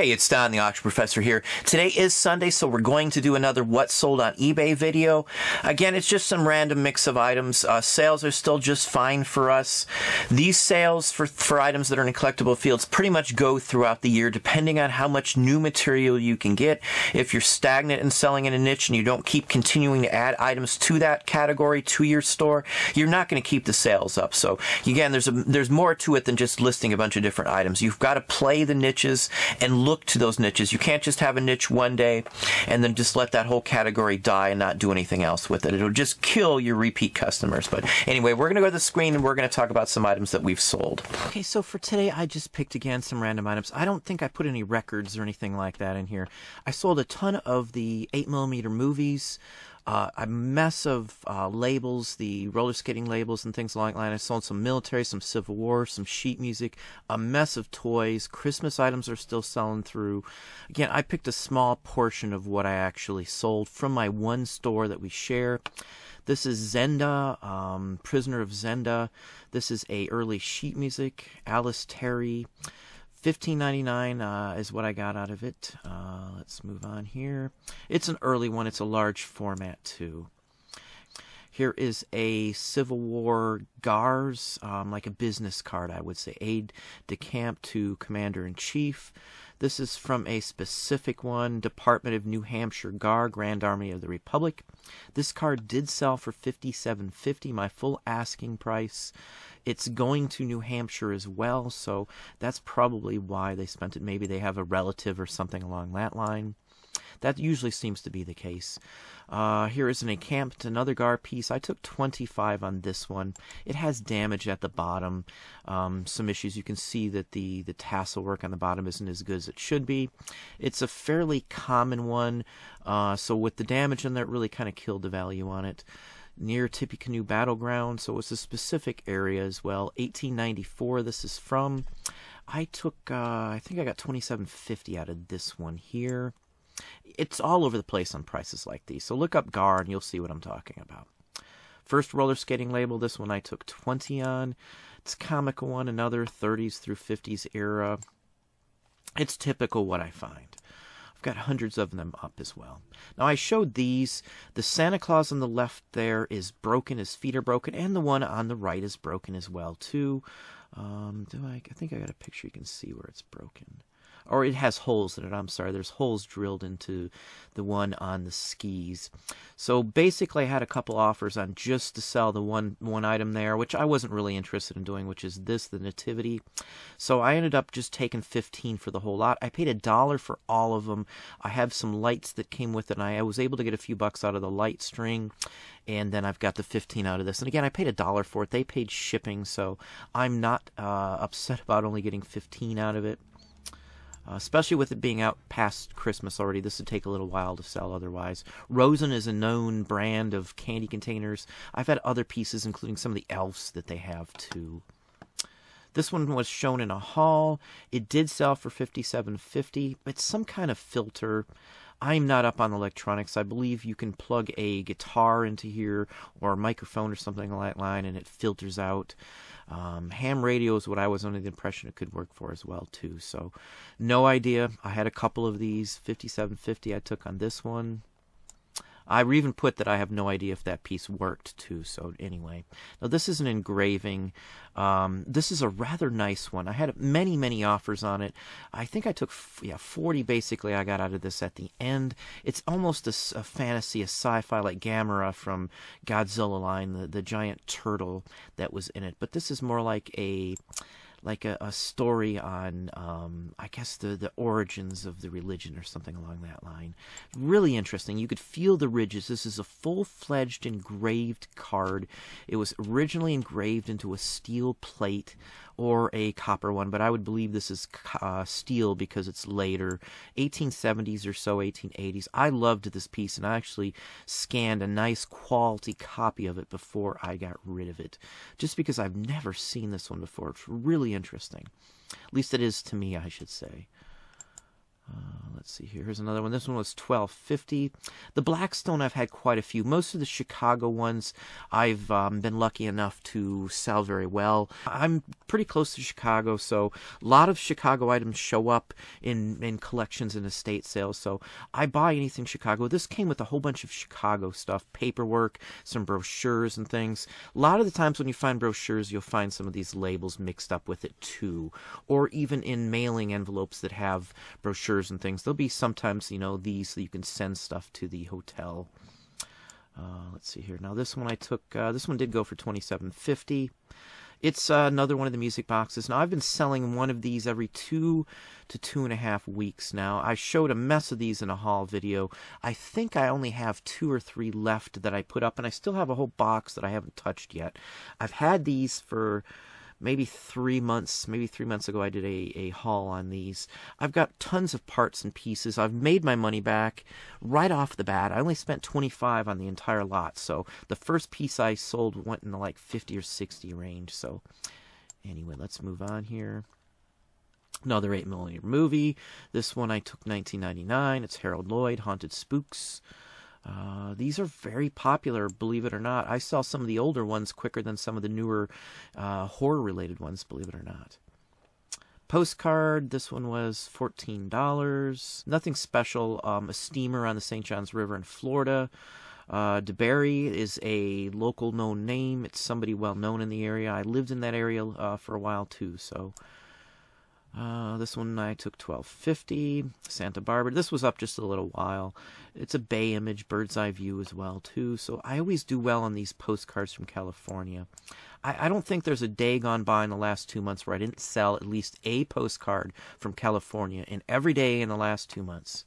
Hey, it's Don, the Auction Professor here. Today is Sunday, so we're going to do another What Sold on eBay video. Again, it's just some random mix of items. Sales are still just fine for us. These sales for items that are in collectible fields pretty much go throughout the year, depending on how much new material you can get. If you're stagnant in selling in a niche and you don't keep continuing to add items to that category, to your store, you're not going to keep the sales up. So, again, there's more to it than just listing a bunch of different items. You've got to play the niches and look to those niches. You can't just have a niche one day and then just let that whole category die and not do anything else with it. It'll just kill your repeat customers. But anyway, we're going to go to the screen and we're going to talk about some items that we've sold. Okay, so for today, I just picked again some random items. I don't think I put any records or anything like that in here. I sold a ton of the 8mm movies, a mess of labels, the roller skating labels and things like that. I sold some military, some Civil War, some sheet music, a mess of toys. Christmas items are still selling through. Again, I picked a small portion of what I actually sold from my one store that we share. This is Zenda, Prisoner of Zenda. This is a early sheet music, Alice Terry. $15.99 is what I got out of it. Let's move on here. It's an early one. It's a large format too. Here is a Civil War GARS, like a business card, I would say. Aide de camp to Commander-in-Chief. This is from a specific one, Department of New Hampshire GAR, Grand Army of the Republic. This card did sell for $57.50, my full asking price. It's going to New Hampshire as well, so that's probably why they spent it. Maybe they have a relative or something along that line. That usually seems to be the case. Here is an encamped, another GAR piece. I took $25 on this one. It has damage at the bottom. Some issues. You can see that the tassel work on the bottom isn't as good as it should be. It's a fairly common one, so with the damage in there, it really kind of killed the value on it. Near Tippecanoe Battleground, so it's a specific area as well. 1894 this is from. I took, I think I got $27.50 out of this one here. It's all over the place on prices like these, so look up GAR and you'll see what I'm talking about. First roller skating label, this one I took $20 on. It's a comical one, another 30s through 50s era. It's typical what I find. Got hundreds of them up as well. Now I showed these. The Santa Claus on the left there is broken, his feet are broken, and the one on the right is broken as well too. I think I got a picture you can see where it's broken. Or it has holes in it, I'm sorry. There's holes drilled into the one on the skis. So basically I had a couple offers on just to sell the one item there, which I wasn't really interested in doing, which is this, the Nativity. So I ended up just taking $15 for the whole lot. I paid $1 for all of them. I have some lights that came with it, and I was able to get a few bucks out of the light string. And then I've got the $15 out of this. And again, I paid $1 for it. They paid shipping, so I'm not upset about only getting $15 out of it. Especially with it being out past Christmas already, this would take a little while to sell otherwise. Rosen is a known brand of candy containers. I've had other pieces, including some of the elves that they have too. This one was shown in a haul. It did sell for $57.50. It's some kind of filter. I'm not up on electronics. I believe you can plug a guitar into here or a microphone or something like that line and it filters out. Ham radio is what I was under the impression it could work for as well too. So no idea. I had a couple of these. $57.50 I took on this one. I even put that I have no idea if that piece worked too. So anyway, now this is an engraving. This is a rather nice one. I had many offers on it. I think I took 40 basically I got out of this at the end. It's almost a fantasy, a sci-fi like Gamera from Godzilla line, the giant turtle that was in it. But this is more like a story on, I guess, the origins of the religion or something along that line. Really interesting. You could feel the ridges. This is a full-fledged engraved card. It was originally engraved into a steel plate or a copper one, but I would believe this is steel because it's later, 1870s or so, 1880s. I loved this piece, and I actually scanned a nice quality copy of it before I got rid of it, just because I've never seen this one before. It's really interesting. At least it is to me, I should say. let's see here. Here's another one. This one was $12.50. The Blackstone, I've had quite a few. Most of the Chicago ones I've been lucky enough to sell very well. I'm pretty close to Chicago, so a lot of Chicago items show up in collections and estate sales. So I buy anything Chicago. This came with a whole bunch of Chicago stuff, paperwork, some brochures and things. A lot of the times when you find brochures, you'll find some of these labels mixed up with it too, or even in mailing envelopes that have brochures and things. There'll be sometimes, you know, these so you can send stuff to the hotel. Let's see here. Now this one I took, this one did go for $27.50. It's another one of the music boxes. Now I've been selling one of these every 2 to 2.5 weeks now. I showed a mess of these in a haul video. I think I only have 2 or 3 left that I put up, and I still have a whole box that I haven't touched yet. I've had these for maybe 3 months. Maybe 3 months ago I did a haul on these. I've got tons of parts and pieces. I've made my money back right off the bat. I only spent $25 on the entire lot. So the first piece I sold went in the like 50 or 60 range. So anyway, let's move on here. Another 8mm movie. This one I took $19.99. It's Harold Lloyd, Haunted Spooks. These are very popular, believe it or not. I sell some of the older ones quicker than some of the newer horror-related ones, believe it or not. Postcard, this one was $14. Nothing special. A steamer on the St. Johns River in Florida. DeBerry is a local known name. It's somebody well known in the area. I lived in that area for a while too, so... this one I took $12.50. Santa Barbara. This was up just a little while. It's a bay image, bird's eye view as well too. So I always do well on these postcards from California. I don't think there's a day gone by in the last 2 months where I didn't sell at least a postcard from California, and every day in the last 2 months.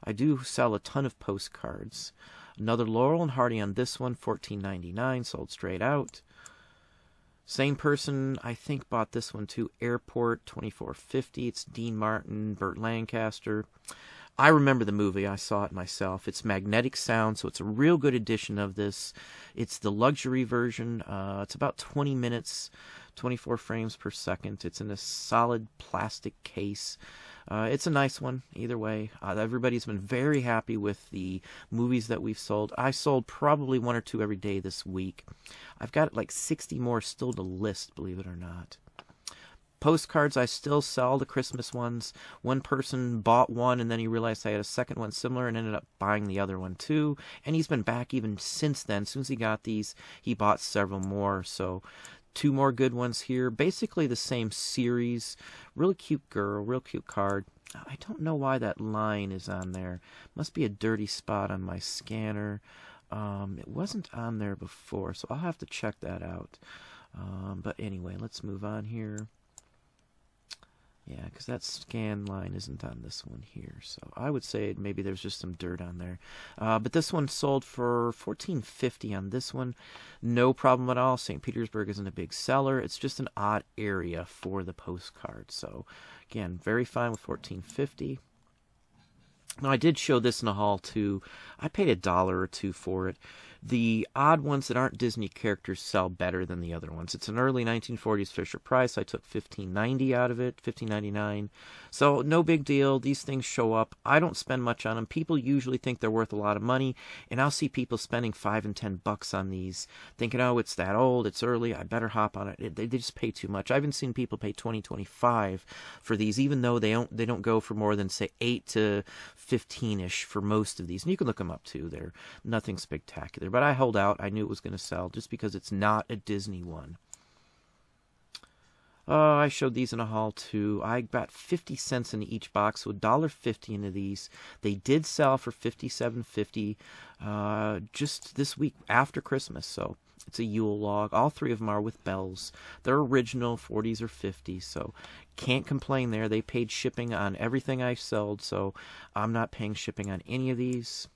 I do sell a ton of postcards. Another Laurel and Hardy on this one, $14.99, sold straight out. Same person, I think, bought this one too. Airport, $24.50. It's Dean Martin, Burt Lancaster. I remember the movie. I saw it myself. It's magnetic sound, so it's a real good edition of this. It's the luxury version. It's about 20 minutes, 24 frames per second. It's in a solid plastic case. It's a nice one, either way. Everybody's been very happy with the movies that we've sold. I sold probably 1 or 2 every day this week. I've got like 60 more still to list, believe it or not. Postcards, I still sell the Christmas ones. One person bought one, and then he realized I had a second one similar and ended up buying the other one too. And he's been back even since then. As soon as he got these, he bought several more. So 2 more good ones here. Basically the same series. Really cute girl, real cute card. I don't know why that line is on there. Must be a dirty spot on my scanner. It wasn't on there before, so I'll have to check that out. But anyway, let's move on here. Yeah, because that scan line isn't on this one here. So I would say maybe there's just some dirt on there. But this one sold for $14.50 on this one. No problem at all. St. Petersburg isn't a big seller. It's just an odd area for the postcard. So, again, very fine with $14.50. Now, I did show this in a haul, too. I paid $1 or $2 for it. The odd ones that aren't Disney characters sell better than the other ones. It's an early 1940s Fisher-Price. I took $15.90 out of it, $15.99. So no big deal. These things show up. I don't spend much on them. People usually think they're worth a lot of money, and I'll see people spending $5 and $10 on these, thinking, oh, it's that old, it's early, I better hop on it. They just pay too much. I haven't seen people pay $20, $25 for these, even though they don't go for more than, say, 8 to 15-ish for most of these. And you can look them up, too. They're nothing spectacular. But I held out. I knew it was going to sell just because it's not a Disney one. I showed these in a haul too. I got 50 cents in each box, so $1.50 into these. They did sell for $57.50 just this week after Christmas. So it's a Yule log. All 3 of them are with bells. They're original 40s or 50s, so can't complain there. They paid shipping on everything I sold, so I'm not paying shipping on any of these.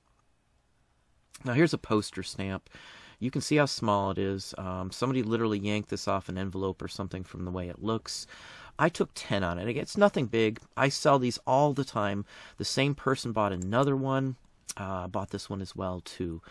Now here's a poster stamp. You can see how small it is. Somebody literally yanked this off an envelope or something from the way it looks. I took 10 on it. It's nothing big. I sell these all the time. The same person bought another one. Bought this one as well too.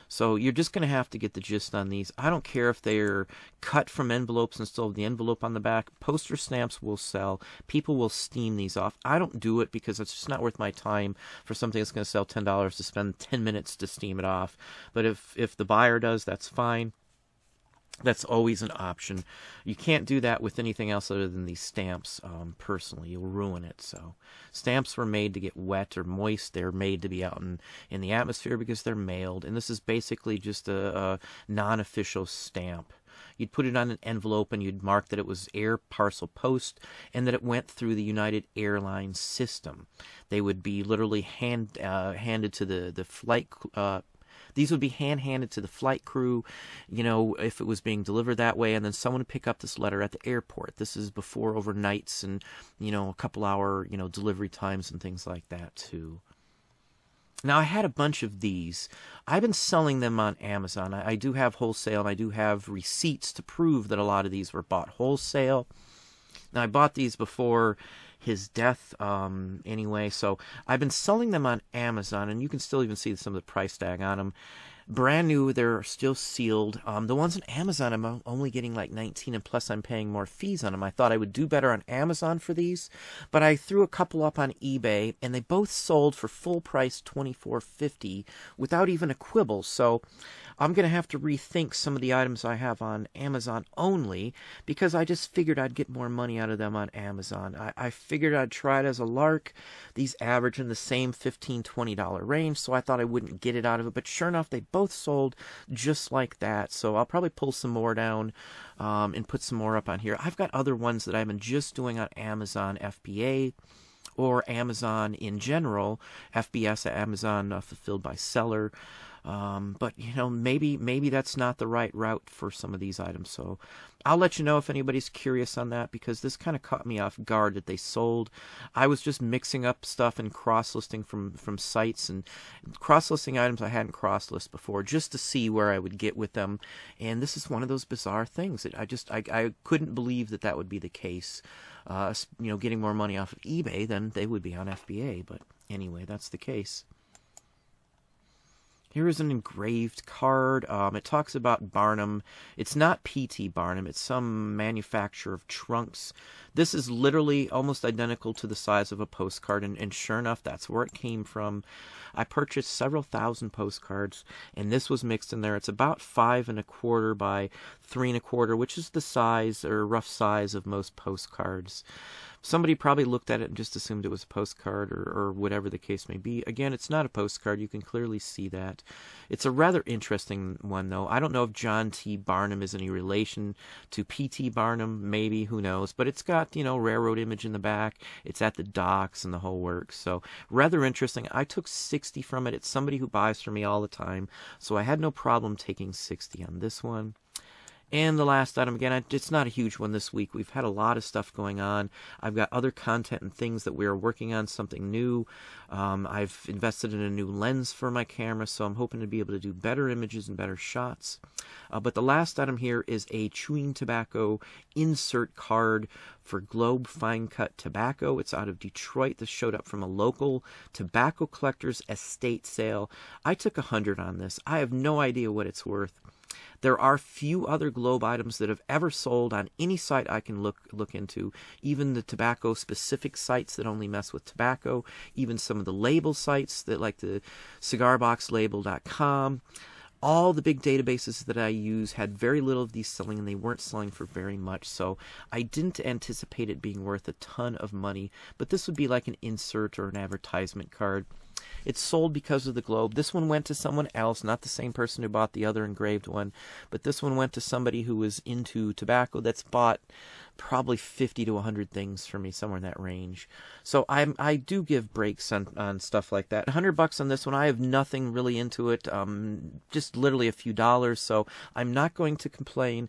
So you're just going to have to get the gist on these. I don't care if they're cut from envelopes and still have the envelope on the back. Poster stamps will sell. People will steam these off. I don't do it because it's just not worth my time for something that's going to sell $10 to spend 10 minutes to steam it off. But if the buyer does, that's fine. That's always an option. You can't do that with anything else other than these stamps. Personally, you'll ruin it. So stamps were made to get wet or moist. They're made to be out in the atmosphere because they're mailed. And this is basically just a non-official stamp. You'd put it on an envelope and you'd mark that it was air parcel post and that it went through the United Airlines system. They would be literally handed to the flight. These would be hand-handed to the flight crew, if it was being delivered that way, and then someone would pick up this letter at the airport. This is before overnights and, a couple-hour, delivery times and things like that, too. Now, I had a bunch of these. I've been selling them on Amazon. I do have wholesale, and I do have receipts to prove that a lot of these were bought wholesale. Now, I bought these before his death anyway, so I've been selling them on Amazon, and you can still even see some of the price tag on them. Brand new, they're still sealed. The ones on Amazon, I'm only getting like 19, and plus I'm paying more fees on them. I thought I would do better on Amazon for these, but I threw a couple up on eBay, and they both sold for full price $24.50 without even a quibble. So I'm going to have to rethink some of the items I have on Amazon only, because I just figured I'd get more money out of them on Amazon. I figured I'd try it as a lark. These average in the same $15, $20 range, so I thought I wouldn't get it out of it. But sure enough, they both sold just like that. So I'll probably pull some more down and put some more up on here. I've got other ones that I've been just doing on Amazon FBA, or Amazon in general, FBS, Amazon fulfilled by seller. But maybe that's not the right route for some of these items. So I'll let you know if anybody's curious on that, because this kind of caught me off guard that they sold. I was just mixing up stuff and cross-listing from sites, and cross-listing items I hadn't cross-listed before, just to see where I would get with them. And this is one of those bizarre things that I couldn't believe that would be the case. Getting more money off of eBay than they would be on FBA. But anyway, that's the case. Here is an engraved card. It talks about Barnum. It's not P.T. Barnum. It's some manufacturer of trunks. This is literally almost identical to the size of a postcard, and sure enough, that's where it came from. I purchased several thousand postcards, and this was mixed in there. It's about 5 1/4 by 3 1/4, which is the size or rough size of most postcards. Somebody probably looked at it and just assumed it was a postcard or whatever the case may be. Again, it's not a postcard. You can clearly see that. It's a rather interesting one, though. I don't know if John T. Barnum is any relation to P.T. Barnum. Maybe, who knows. But it's got, railroad image in the back. It's at the docks and the whole works. So rather interesting. I took 60 from it. It's somebody who buys from me all the time. So I had no problem taking 60 on this one. And the last item, again, it's not a huge one this week. We've had a lot of stuff going on. I've got other content and things that we are working on, something new. I've invested in a new lens for my camera, so I'm hoping to be able to do better images and better shots. But the last item here is a chewing tobacco insert card for Globe Fine Cut Tobacco. It's out of Detroit. This showed up from a local tobacco collector's estate sale. I took 100 on this. I have no idea what it's worth. There are few other Globe items that have ever sold on any site I can look into, even the tobacco-specific sites that only mess with tobacco, even some of the label sites that like the cigarboxlabel.com. All the big databases that I use had very little of these selling, and they weren't selling for very much, so I didn't anticipate it being worth a ton of money, but this would be like an insert or an advertisement card. It's sold because of the Globe. This one went to someone else, not the same person who bought the other engraved one, but this one went to somebody who was into tobacco that's bought probably 50 to 100 things for me, somewhere in that range. So I do give breaks on stuff like that. $100 on this one. I have nothing really into it, just literally a few dollars, so I'm not going to complain.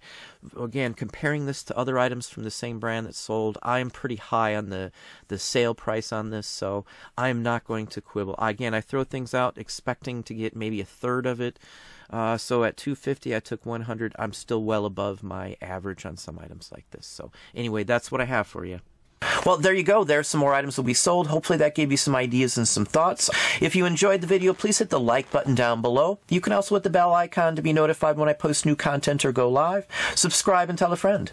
Again, comparing this to other items from the same brand that sold, I'm pretty high on the sale price on this, so I'm not going to quibble. Again, I throw things out expecting to get maybe a third of it. So at $250, I took 100. I'm still well above my average on some items like this. So anyway, that's what I have for you. Well, there you go. There's some more items that will be sold. Hopefully that gave you some ideas and some thoughts. If you enjoyed the video, please hit the like button down below. You can also hit the bell icon to be notified when I post new content or go live. Subscribe and tell a friend.